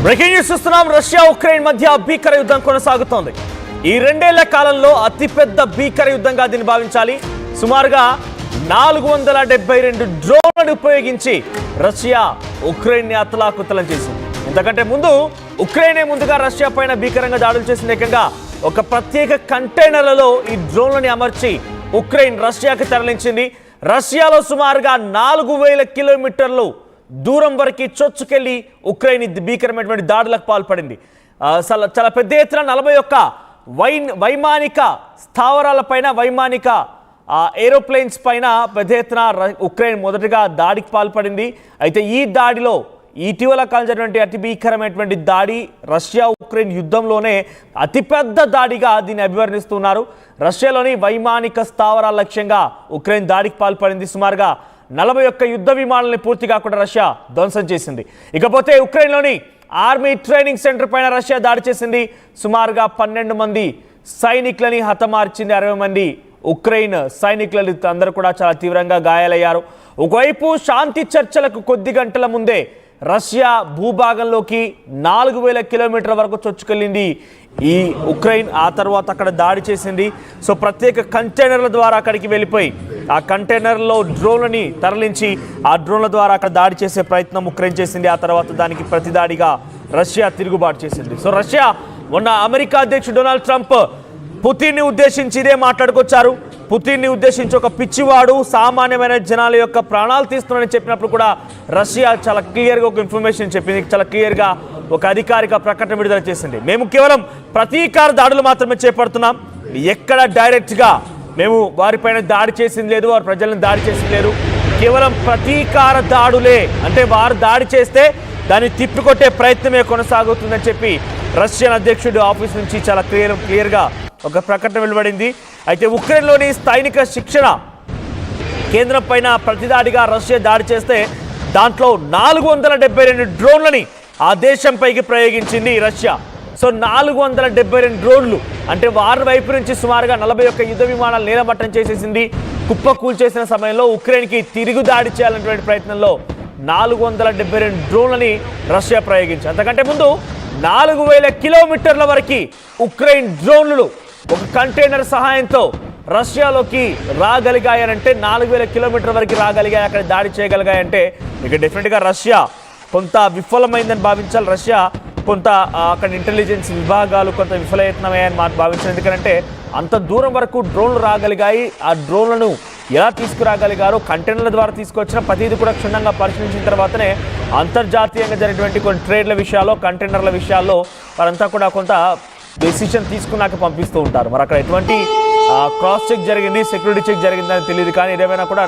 Breaking news చూస్తున్నాం. Russia Ukraine మధ్య భీకర యుద్ధం కొనసాగుతోంది. ఈ రెండేళ్ల కాలంలో అతిపెద్ద భీకర యుద్ధంగా దీన్ని భావించాలి. సుమారుగా 472 డ్రోన్లను ఉపయోగించి రష్యా ఉక్రెయిన్ ని అతలాకుతలం చేసింది. ఇంతకంటే ముందు ఉక్రెయినే ముందుగా రష్యా పైన భీకరంగా దాడులు చేసింది. ఏకంగా ఒక ప్రత్యేక కంటైనర్లలో ఈ డ్రోన్లని అమర్చి ఉక్రెయిన్ రష్యాకి తరలించింది. రష్యాలో సుమారుగా 4000 కిలోమీటర్లు దూరం వరకు చొచ్చుకెళ్లి ఉక్రెయిన్ భీకరమైనటువంటి దాడులకు పాల్పడింది. చాలా పెద్ద ఎత్తున 41 వైమానిక స్థావరాలపైన, వైమానిక ఏరోప్లేన్స్ పైన పెద్ద ఎత్తున ఉక్రెయిన్ మొదటగా దాడికి పాల్పడింది. అయితే ఈ దాడిలో ఇటీవల కాలం జరిగినటువంటి అతి భీకరమైనటువంటి దాడి రష్యా ఉక్రెయిన్ యుద్ధంలోనే అతిపెద్ద దాడిగా దీన్ని అభివర్ణిస్తున్నారు. రష్యాలోని వైమానిక స్థావరాల లక్ష్యంగా ఉక్రెయిన్ దాడికి పాల్పడింది. సుమారుగా 41 యుద్ధ విమానాలని పూర్తిగా కూడా రష్యా ధ్వంసం చేసింది. ఇకపోతే ఉక్రెయిన్లోని ఆర్మీ ట్రైనింగ్ సెంటర్ పైన రష్యా దాడి చేసింది. సుమారుగా 12 మంది సైనికులని హతమార్చింది. 60 మంది ఉక్రెయిన్ సైనికులు అందరూ కూడా చాలా తీవ్రంగా గాయాలయ్యారు. ఒకవైపు శాంతి చర్చలకు కొద్ది గంటల ముందే రష్యా భూభాగంలోకి 4000 కిలోమీటర్ల వరకు చొచ్చుకెళ్ళింది ఈ ఉక్రెయిన్. ఆ తర్వాత అక్కడ దాడి చేసింది. సో ప్రత్యేక కంటైనర్ల ద్వారా అక్కడికి వెళ్ళిపోయి ఆ కంటైనర్లో డ్రోన్లని తరలించి ఆ డ్రోన్ల ద్వారా అక్కడ దాడి చేసే ప్రయత్నం ఉక్రెయిన్ చేసింది. ఆ తర్వాత దానికి ప్రతిదాడిగా రష్యా తిరుగుబాటు చేసింది. సో రష్యా మొన్న అమెరికా అధ్యక్షుడు డొనాల్డ్ ట్రంప్ పుతిన్ని ఉద్దేశించి ఇదే మాట్లాడుకొచ్చారు. పుతిన్ని ఉద్దేశించి ఒక పిచ్చివాడు సామాన్యమైన జనాల యొక్క ప్రాణాలు తీస్తున్నాడని చెప్పినప్పుడు కూడా రష్యా చాలా క్లియర్గా ఒక ఇన్ఫర్మేషన్ చెప్పింది. చాలా క్లియర్గా ఒక అధికారిక ప్రకటన విడుదల చేసింది. మేము కేవలం ప్రతీకార దాడులు మాత్రమే చేపడుతున్నాం, ఎక్కడ డైరెక్ట్గా మేము వారిపైన దాడి చేసింది లేదు, వారి ప్రజలను దాడి చేసింది లేదు. కేవలం ప్రతీకార దాడులే, అంటే వారు దాడి చేస్తే దాన్ని తిప్పికొట్టే ప్రయత్నమే కొనసాగుతుందని చెప్పి రష్యన్ అధ్యక్షుడు ఆఫీస్ నుంచి చాలా క్లియర్గా ఒక ప్రకటన వెలువడింది. అయితే ఉక్రెయిన్లోని సైనిక శిక్షణ కేంద్రం పైన ప్రతిదాడిగా రష్యా దాడి చేస్తే దాంట్లో 472 డ్రోన్లని ఆ దేశంపైకి ప్రయోగించింది రష్యా. సో 472 డ్రోన్లు అంటే వారి వైపు నుంచి సుమారుగా 41 యుద్ధ విమానాలు నేలమట్టం చేసేసింది. కుప్పకూల్ చేసిన సమయంలో ఉక్రెయిన్కి తిరుగు దాడి చేయాలనేటువంటి ప్రయత్నంలో 472 డ్రోన్లని రష్యా ప్రయోగించింది. అంతకంటే ముందు 4000 కిలోమీటర్ల వరకు ఉక్రెయిన్ డ్రోన్లు ఒక కంటైనర్ సహాయంతో రష్యాలోకి రాగలిగాయనంటే 4000 కిలోమీటర్ల వరకు రాగలిగాయి, అక్కడ దాడి చేయగలిగాయంటే ఇక డెఫినెట్గా రష్యా కొంత విఫలమైందని భావించాలి. రష్యా కొంత అక్కడ ఇంటెలిజెన్స్ విభాగాలు కొంత విఫలయత్నమయ్యాయని భావించాలి. ఎందుకంటే అంత దూరం వరకు డ్రోన్లు రాగలిగాయి. ఆ డ్రోన్లను ఎలా తీసుకురాగలిగారో కంటైనర్ల ద్వారా తీసుకొచ్చిన ప్రతిదీ కూడా క్షుణ్ణంగా పరిశీలించిన తర్వాతనే అంతర్జాతీయంగా జరిగినటువంటి కొన్ని ట్రేడ్ల విషయాల్లో, కంటైనర్ల విషయాల్లో వారంతా కూడా కొంత డెసిషన్ తీసుకున్నాక పంపిస్తూ ఉంటారు. మరి అక్కడ ఎటువంటి క్రాస్ చెక్ జరిగింది, సెక్యూరిటీ చెక్ జరిగిందని తెలియదు. కానీ ఏదేమైనా కూడా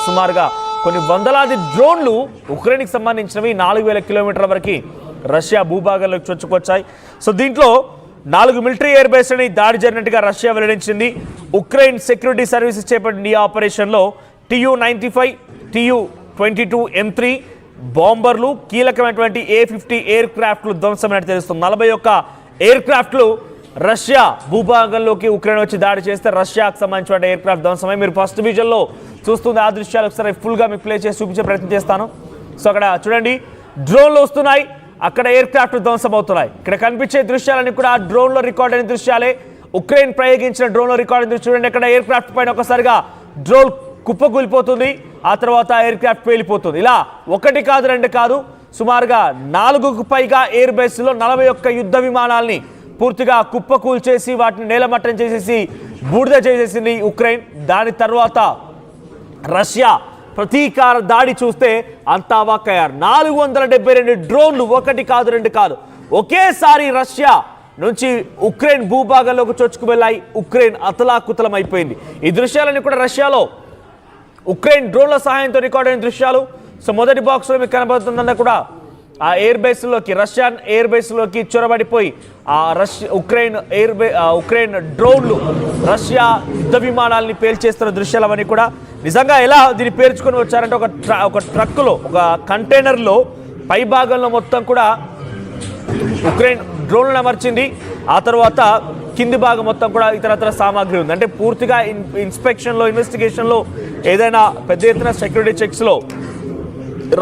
సుమారుగా కొన్ని వందలాది డ్రోన్లు ఉక్రెయిన్కి సంబంధించినవి 4000 కిలోమీటర్ల వరకు రష్యా భూభాగంలోకి చొచ్చుకొచ్చాయి. సో దీంట్లో 4 మిలిటరీ ఎయిర్ బేస్లని దాడి జరిగినట్టుగా రష్యా వెల్లడించింది. ఉక్రెయిన్ సెక్యూరిటీ సర్వీసెస్ చేపట్టిన ఈ ఆపరేషన్లో TU-95, TU-22 M3 బాంబర్లు, కీలకమైనటువంటి A-50 ఎయిర్ క్రాఫ్ట్లు ధ్వంసమైనట్టు తెలుస్తుంది. 41 ఎయిర్ క్రాఫ్ట్లు రష్యా భూభాగంలోకి ఉక్రెయిన్ వచ్చి దాడి చేస్తే రష్యాకు సంబంధించిన ఎయిర్ క్రాఫ్ట్ ధ్వంసమై మీరు ఫస్ట్ విజన్లో చూస్తుంది ఆ దృశ్యాలు ఒకసారి ఫుల్గా మీకు ప్లే చేసి చూపించే ప్రయత్నం చేస్తాను. సో అక్కడ చూడండి, డ్రోన్లు వస్తున్నాయి, అక్కడ ఎయిర్ క్రాఫ్ట్ ధ్వంసం అవుతున్నాయి. ఇక్కడ కనిపించే దృశ్యాలన్నీ కూడా ఆ డ్రోన్లో రికార్డ్ అయిన దృశ్యాలే. ఉక్రెయిన్ ప్రయోగించిన డ్రోన్లో రికార్డ్ అయిన దృశ్యం చూడండి. అక్కడ ఎయిర్ క్రాఫ్ట్ పైన ఒకసారిగా డ్రోన్ కుప్పకూలిపోతుంది, ఆ తర్వాత ఎయిర్ క్రాఫ్ట్ పేలిపోతుంది. ఇలా 1 కాదు 2 కాదు, సుమారుగా 4కు పైగా ఎయిర్ బేస్లో 41 యుద్ధ విమానాల్ని పూర్తిగా కుప్పకూల్ చేసి వాటిని నేలమట్టం చేసేసి బూడిద చేసేసింది ఉక్రెయిన్. దాని తర్వాత రష్యా ప్రతీకార దాడి చూస్తే అంతా వాక్కయ్యారు. 472 డ్రోన్లు 1 కాదు 2 కాదు ఒకేసారి రష్యా నుంచి ఉక్రెయిన్ భూభాగంలోకి చొచ్చుకు వెళ్ళాయి. ఉక్రెయిన్ అతలాకుతలం అయిపోయింది. ఈ దృశ్యాలన్నీ కూడా రష్యాలో ఉక్రెయిన్ డ్రోన్ల సహాయంతో రికార్డ్ అయిన దృశ్యాలు. సో మొదటి బాక్స్లో మీకు కనబడుతుందన్న కూడా ఆ ఎయిర్ బేస్లోకి, రష్యన్ ఎయిర్ బేస్లోకి చొరబడిపోయి ఆ ఉక్రెయిన్ డ్రోన్లు రష్యా యుద్ధ విమానాలని పేల్చేస్తున్న దృశ్యాలు అవన్నీ కూడా నిజంగా ఎలా దీన్ని పేర్చుకొని వచ్చారంటే ఒక ట్రక్కులో, ఒక కంటైనర్లో పై భాగంలో మొత్తం కూడా ఉక్రెయిన్ డ్రోన్లను అమర్చింది. ఆ తర్వాత కింది భాగం మొత్తం కూడా ఇతరత్ర సామాగ్రి ఉంది. అంటే పూర్తిగా ఇన్స్పెక్షన్లో, ఇన్వెస్టిగేషన్లో ఏదైనా పెద్ద ఎత్తున సెక్యూరిటీ చెక్స్లో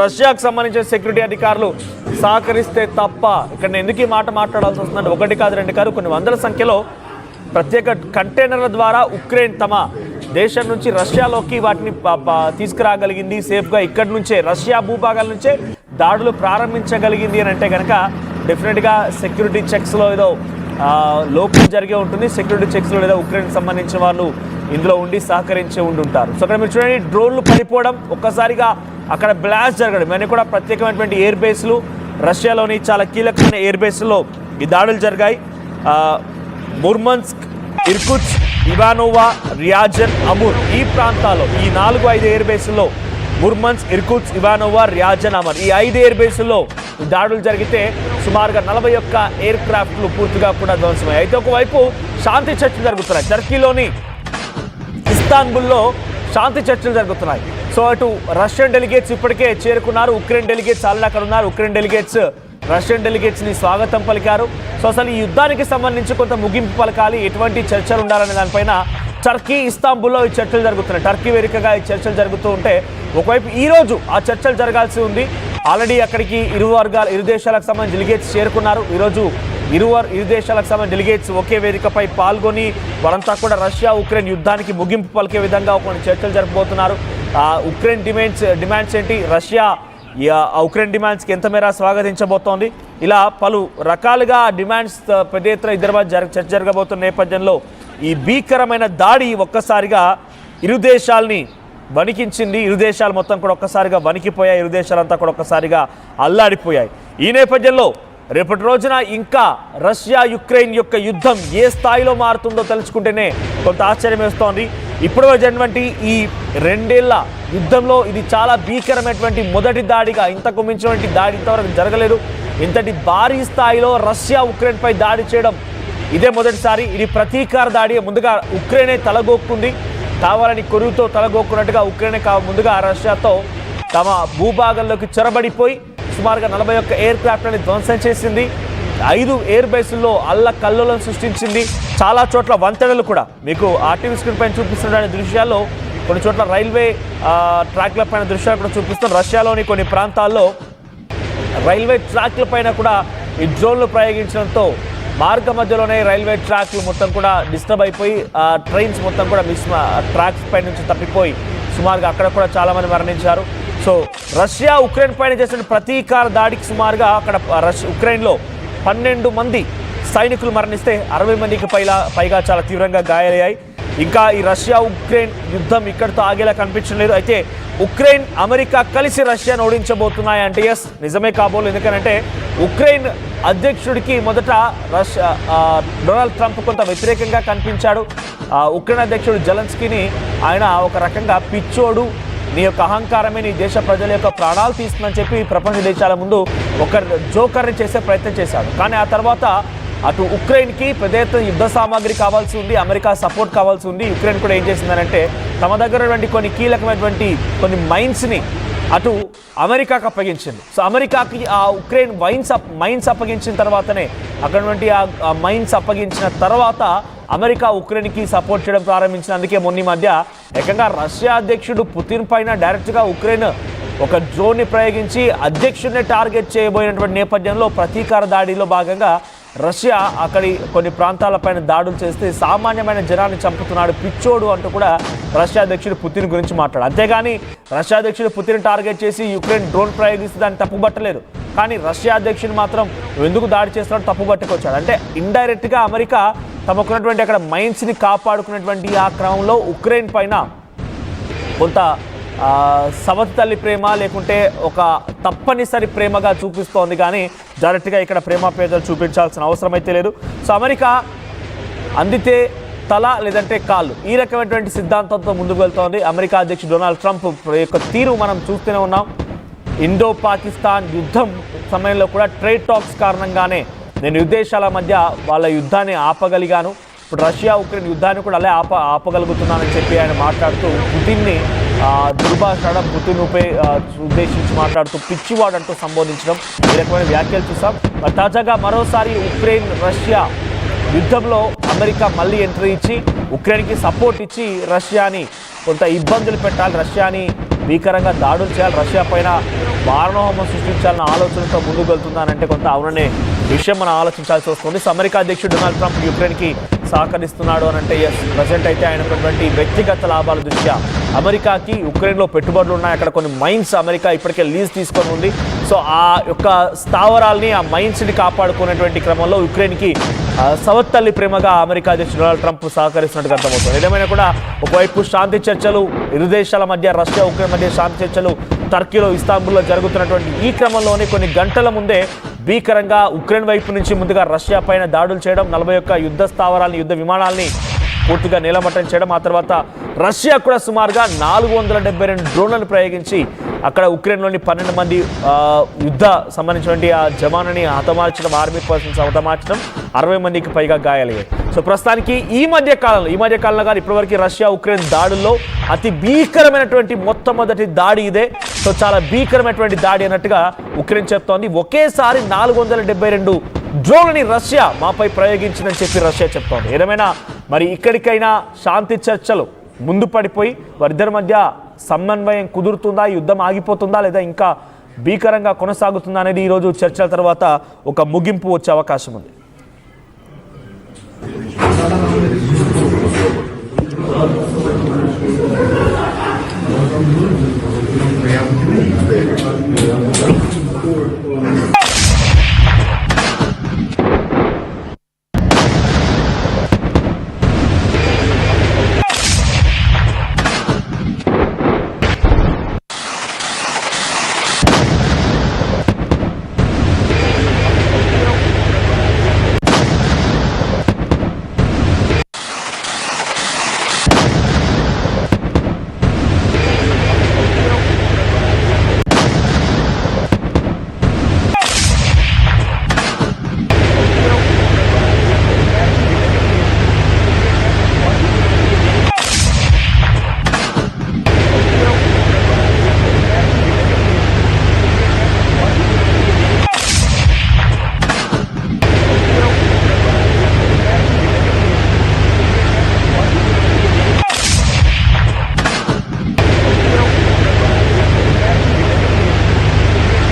రష్యాకు సంబంధించిన సెక్యూరిటీ అధికారులు సహకరిస్తే తప్ప ఇక్కడ నేను ఎందుకు ఈ మాట మాట్లాడాల్సి వస్తుందంటే ఒకటి కాదు రెండు కాదు కొన్ని వందల సంఖ్యలో ప్రత్యేక కంటైనర్ల ద్వారా ఉక్రెయిన్ తమ దేశం నుంచి రష్యాలోకి వాటిని తీసుకురాగలిగింది సేఫ్గా ఇక్కడి నుంచే రష్యా భూభాగాల నుంచే దాడులు ప్రారంభించగలిగింది అని అంటే కనుక డెఫినెట్గా సెక్యూరిటీ చెక్స్లో ఏదో లోపం జరిగే ఉంటుంది. సెక్యూరిటీ చెక్స్లో లేదా ఉక్రెయిన్కి సంబంధించిన వాళ్ళు ఇందులో ఉండి సహకరించి ఉండుంటారు. సో అక్కడ మీరు చూడండి డ్రోన్లు పడిపోవడం ఒక్కసారిగా అక్కడ బ్లాస్ట్ జరగడం ఇవన్నీ కూడా ప్రత్యేకమైనటువంటి ఎయిర్ బేస్లు రష్యాలోని చాలా కీలకమైన ఎయిర్ బేస్లో ఈ దాడులు జరిగాయి. ముర్మన్స్క్, ఇర్కుట్స్క్, ఇవానోవా, రియాజన్, అమూర్ ఈ ప్రాంతాల్లో ఈ 4-5 ఎయిర్ బేస్ల్లో ముర్మన్స్క్, ఇర్కుట్స్క్, ఇవానోవా, రియాజన్, అమర్ ఈ 5 ఎయిర్ బేస్ల్లో దాడులు జరిగితే సుమారుగా 41 ఎయిర్ క్రాఫ్ట్లు పూర్తిగా కూడా ధ్వంసమయ్యాయి. అయితే ఒకవైపు శాంతి చర్చలు జరుగుతున్నాయి. టర్కీలోని ఇస్తాన్బుల్లో శాంతి చర్చలు జరుగుతున్నాయి. సో అటు రష్యన్ డెలిగేట్స్ ఇప్పటికే చేరుకున్నారు. ఉక్రెయిన్ డెలిగేట్స్ ఆల్రెడీ అక్కడ ఉన్నారు. ఉక్రెయిన్ డెలిగేట్స్ రష్యన్ డెలిగేట్స్ని స్వాగతం పలికారు. సో అసలు ఈ యుద్ధానికి సంబంధించి కొంత ముగింపు పలకాలి, ఎటువంటి చర్చలు ఉండాలనే దానిపైన టర్కీ ఇస్తాంబుల్లో ఈ చర్చలు జరుగుతున్నాయి. టర్కీ వేదికగా ఈ చర్చలు జరుగుతూ ఉంటే ఒకవైపు ఈరోజు ఆ చర్చలు జరగాల్సి ఉంది. ఆల్రెడీ అక్కడికి ఇరు దేశాలకు సంబంధించి డెలిగేట్స్ చేరుకున్నారు. ఈరోజు ఇరు దేశాలకు సంబంధించిన డెలిగేట్స్ ఒకే వేదికపై పాల్గొని వారంతా కూడా రష్యా ఉక్రెయిన్ యుద్ధానికి ముగింపు పలికే విధంగా కొన్ని చర్చలు జరపబోతున్నారు. ఉక్రెయిన్ డిమాండ్స్ ఏంటి, రష్యా ఉక్రెయిన్ డిమాండ్స్కి ఎంత మేర స్వాగతించబోతోంది, ఇలా పలు రకాలుగా డిమాండ్స్ పెద్ద ఎత్తున ఇద్దరి మధ్య చర్చ జరగబోతున్న నేపథ్యంలో ఈ భీకరమైన దాడి ఒక్కసారిగా ఇరు దేశాలని వణికించింది. ఇరు దేశాలు మొత్తం కూడా ఒక్కసారిగా వణికిపోయాయి. ఇరు దేశాలంతా కూడా ఒక్కసారిగా అల్లాడిపోయాయి. ఈ నేపథ్యంలో రేపటి రోజున ఇంకా రష్యా యుక్రెయిన్ యొక్క యుద్ధం ఏ స్థాయిలో మారుతుందో తెలుసుకుంటేనే కొంత ఆశ్చర్యం వేస్తోంది. ఇప్పుడు జరిగినటువంటి ఈ 2 ఏళ్ల యుద్ధంలో ఇది చాలా భీకరమైనటువంటి మొదటి దాడిగా, ఇంతకు మించినటువంటి దాడి ఇంతవరకు జరగలేదు. ఇంతటి భారీ స్థాయిలో రష్యా ఉక్రెయిన్పై దాడి చేయడం ఇదే మొదటిసారి. ఇది ప్రతీకార దాడి. ముందుగా ఉక్రెయినే తలగొక్కుంది, కావాలని కొరువుతో తలగొక్కున్నట్టుగా ఉక్రెయినే ముందుగా రష్యాతో తమ భూభాగంలోకి చొరబడిపోయి సుమారుగా 41 ఎయిర్ క్రాఫ్ట్లని ధ్వంసం చేసింది. 5 ఎయిర్ బేసుల్లో అల్లకల్లోలను సృష్టించింది. చాలా చోట్ల వంతెనలు కూడా మీకు ఆర్టీవీ స్క్రీన్ పైన చూపిస్తున్న దృశ్యాల్లో కొన్ని చోట్ల రైల్వే ట్రాక్ల పైన దృశ్యాలు కూడా చూపిస్తున్న రష్యాలోని కొన్ని ప్రాంతాల్లో రైల్వే ట్రాక్ల పైన కూడా ఈ డ్రోన్లు ప్రయోగించడంతో మార్గ మధ్యలోనే రైల్వే ట్రాక్లు మొత్తం కూడా డిస్టర్బ్ అయిపోయి ట్రైన్స్ మొత్తం కూడా ట్రాక్స్ పై నుంచి తప్పిపోయి సుమారుగా అక్కడ కూడా చాలామంది మరణించారు. సో రష్యా ఉక్రెయిన్ పైన చేసిన ప్రతీకార దాడికి సుమారుగా అక్కడ ఉక్రెయిన్లో 12 మంది సైనికులు మరణిస్తే 60 మందికి పైగా చాలా తీవ్రంగా గాయాలయ్యాయి. ఇంకా ఈ రష్యా ఉక్రెయిన్ యుద్ధం ఇక్కడితో ఆగేలా కనిపించలేదు. అయితే ఉక్రెయిన్ అమెరికా కలిసి రష్యాను ఓడించబోతున్నాయి అంటే ఎస్ నిజమే కాబోలు. ఎందుకంటే ఉక్రెయిన్ అధ్యక్షుడికి మొదట డొనాల్డ్ ట్రంప్ కొంత వ్యతిరేకంగా కనిపించాడు. ఉక్రెయిన్ అధ్యక్షుడు జెలెన్స్కీని ఆయన ఒక రకంగా పిచ్చోడు, నీ యొక్క అహంకారమే నీ దేశ ప్రజల యొక్క ప్రాణాలు తీస్తుందని చెప్పి ప్రపంచ దేశాల ముందు ఒక జోకర్ని చేసే ప్రయత్నం చేశాడు. కానీ ఆ తర్వాత అటు ఉక్రెయిన్కి పెద్ద ఎత్తున యుద్ధ సామాగ్రి కావాల్సి ఉంది, అమెరికా సపోర్ట్ కావాల్సి ఉంది. ఉక్రెయిన్ కూడా ఏం చేసిందనంటే తమ దగ్గర ఉన్నటువంటి కొన్ని కీలకమైనటువంటి కొన్ని మైన్స్ని అటు అమెరికాకు అప్పగించింది. సో అమెరికాకి ఆ ఉక్రెయిన్ మైన్స్ అప్పగించిన తర్వాతనే అక్కడ ఆ మైన్స్ అప్పగించిన తర్వాత అమెరికా ఉక్రెయిన్కి సపోర్ట్ చేయడం ప్రారంభించిన. అందుకే మొన్న మధ్య ఏకంగా రష్యా అధ్యక్షుడు పుతిన్ పైన డైరెక్ట్గా ఉక్రెయిన్ ఒక డ్రోన్ని ప్రయోగించి అధ్యక్షుడిని టార్గెట్ చేయబోయినటువంటి నేపథ్యంలో ప్రతీకార దాడిలో భాగంగా రష్యా అక్కడి కొన్ని ప్రాంతాలపైన దాడులు చేస్తే సామాన్యమైన జనాన్ని చంపుతున్నాడు, పిచ్చోడు అంటూ కూడా రష్యా అధ్యక్షుడు పుతిన్ గురించి మాట్లాడు. అంతేగాని రష్యా అధ్యక్షుడు పుతిన్ టార్గెట్ చేసి యుక్రెయిన్ డ్రోన్ ప్రయోగిస్తే దాన్ని తప్పుబట్టలేదు. కానీ రష్యా అధ్యక్షుడు మాత్రం ఎందుకు దాడి చేస్తున్నాడు తప్పుబట్టుకొచ్చాడు. అంటే ఇండైరెక్ట్గా అమెరికా తమకున్నటువంటి అక్కడ మైన్స్ని కాపాడుకున్నటువంటి ఆ క్రమంలో ఉక్రెయిన్ పైన కొంత సవతి తల్లి ప్రేమ లేకుంటే ఒక తప్పనిసరి ప్రేమగా చూపిస్తోంది. కానీ డైరెక్ట్గా ఇక్కడ ప్రేమ పేదలు చూపించాల్సిన అవసరం అయితే లేదు. సో అమెరికా అందితే తల లేదంటే కాళ్ళు ఈ రకమైనటువంటి సిద్ధాంతంతో ముందుకు వెళ్తోంది. అమెరికా అధ్యక్షుడు డొనాల్డ్ ట్రంప్ యొక్క తీరు మనం చూస్తూనే ఉన్నాం. ఇండో పాకిస్తాన్ యుద్ధం సమయంలో కూడా ట్రేడ్ టాక్స్ కారణంగానే నేను యుద్ధేశాల మధ్య వాళ్ళ యుద్ధాన్ని ఆపగలిగాను, ఇప్పుడు రష్యా ఉక్రెయిన్ యుద్ధాన్ని కూడా అలా ఆపగలుగుతున్నానని చెప్పి ఆయన మాట్లాడుతూ పుతిన్ని దుర్భాషడం, పుతిన్ ఉద్దేశించి మాట్లాడుతూ పిచ్చివాడు అంటూ సంబోధించడం ఈ రకమైన వ్యాఖ్యలు చూసాం. తాజాగా మరోసారి ఉక్రెయిన్ రష్యా యుద్ధంలో అమెరికా మళ్ళీ ఎంట్రీ ఇచ్చి ఉక్రెయిన్కి సపోర్ట్ ఇచ్చి రష్యాని కొంత ఇబ్బందులు పెట్టాలి, రష్యాని భీకరంగా దాడులు చేయాలి, రష్యా పైన మారణహోమం సృష్టించాలన్న ఆలోచనతో ముందుకు వెళ్తుందానంటే కొంత అవుననే విషయం మనం ఆలోచించాల్సి వస్తుంది. సో అమెరికా అధ్యక్షుడు డొనాల్డ్ ట్రంప్ యుక్రెయిన్కి సహకరిస్తున్నాడు అని అంటే ఎస్, ప్రజెంట్ అయితే ఆయనటువంటి వ్యక్తిగత లాభాల దృష్ట్యా అమెరికాకి ఉక్రెయిన్లో పెట్టుబడులు ఉన్నాయి. అక్కడ కొన్ని మైన్స్ అమెరికా ఇప్పటికే లీజ్ తీసుకొని ఉంది. సో ఆ యొక్క స్థావరాల్ని, ఆ మైన్స్ని కాపాడుకునేటువంటి క్రమంలో ఉక్రెయిన్కి సవత్తల్లి ప్రేమగా అమెరికా అధ్యక్షుడు డొనాల్డ్ ట్రంప్ సహకరిస్తున్నట్టుగా అర్థమవుతుంది. ఏదేమైనా కూడా ఒకవైపు శాంతి చర్చలు, ఇరు దేశాల మధ్య రష్యా ఉక్రెయిన్ మధ్య శాంతి చర్చలు టర్కీలో ఇస్తాంబుల్లో జరుగుతున్నటువంటి ఈ క్రమంలోనే కొన్ని గంటల ముందే భీకరంగా ఉక్రెయిన్ వైపు నుంచి ముందుగా రష్యా పైన దాడులు చేయడం, 41 యుద్ధ స్థావరాలని, యుద్ధ విమానాలని పూర్తిగా నేలమట్టం చేయడం, ఆ తర్వాత రష్యా కూడా సుమారుగా 472 డ్రోన్లను ప్రయోగించి అక్కడ ఉక్రెయిన్లోని 12 మంది యుద్ధ సంబంధించినటువంటి ఆ జవానుని హతమార్చడం, ఆర్మీ పర్సన్స్ హతమార్చడం, 60 మందికి పైగా గాయాలయ్యాయి. సో ప్రస్తుతానికి ఈ మధ్య కాలంలో కానీ ఇప్పటివరకు రష్యా ఉక్రెయిన్ దాడుల్లో అతి భీకరమైనటువంటి మొట్టమొదటి దాడి ఇదే. సో చాలా భీకరమైనటువంటి దాడి అన్నట్టుగా ఉక్రెయిన్ చెప్తోంది. ఒకేసారి 472 డ్రోన్లని రష్యా మాపై ప్రయోగించిందని చెప్పి రష్యా చెప్తోంది. ఏదేమైనా మరి ఇక్కడికైనా శాంతి చర్చలు ముందు పడిపోయి వారిద్దరి మధ్య సమన్వయం కుదురుతుందా, యుద్ధం ఆగిపోతుందా, లేదా ఇంకా భీకరంగా కొనసాగుతుందా అనేది ఈరోజు చర్చల తర్వాత ఒక ముగింపు వచ్చే అవకాశం ఉంది.